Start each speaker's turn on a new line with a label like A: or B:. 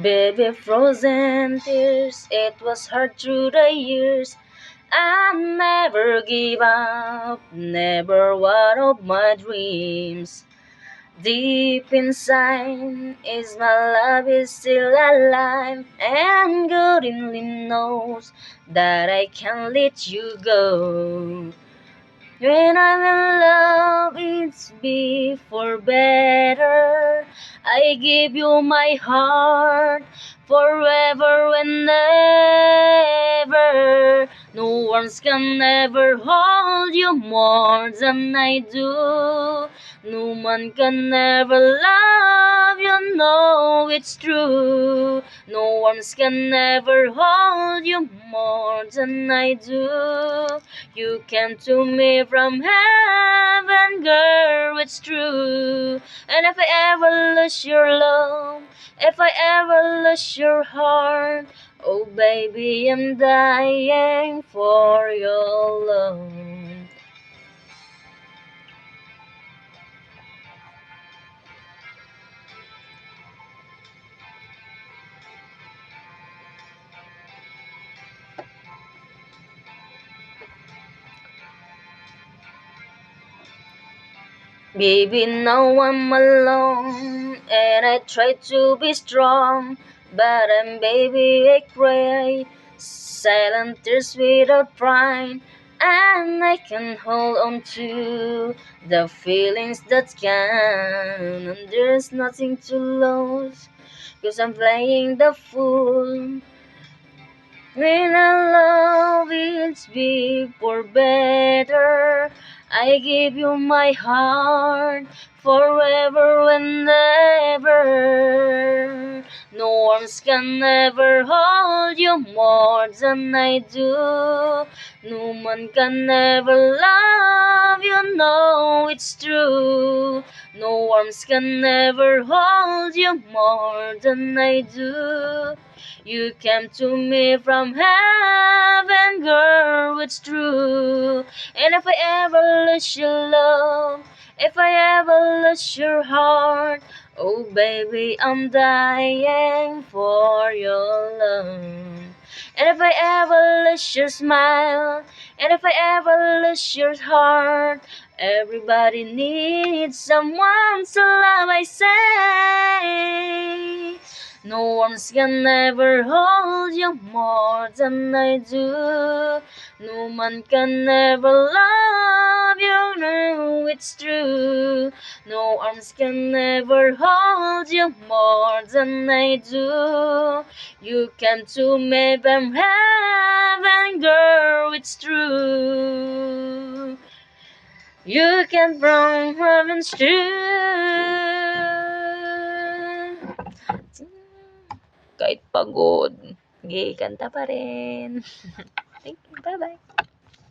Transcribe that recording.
A: Baby, frozen tears, it was hard through the years. I never give up, never one of my dreams. Deep inside is my love is still alive, and God only knows that I can't let you go. When I'm in love, it's be for better. I give you my heart forever and ever. No one can ever hold you more than I do. No one can ever love you, know it's true. No one can ever hold you more than I do. You came to me from heaven, girl, it's true. And if I ever lose your love, if I ever lose your heart, oh baby, I'm dying for your love. Baby, now I'm alone, and I try to be strong, but baby, I cry, silent tears without crying, and I can hold on to the feelings that can, and there's nothing to lose, cause I'm playing the fool. When I love it's big for better, I give you my heart forever and ever. No arms can ever hold you more than I do. No one can ever love you, know it's true. No arms can ever hold you more than I do. You came to me from heaven, girl, it's true. And if I ever lose your love, if I ever lose your heart, oh baby, I'm dying for your love. And if I ever lose your smile, and if I ever lose your heart, everybody needs someone to love, I say. No one can ever hold you more than I do. No one can ever love you, no, it's true. No arms can ever hold you more than I do. You came to me from heaven, girl, it's true. You came from heaven's true. Kahit pagod, gay, kanta pa rin. Thank you, bye-bye.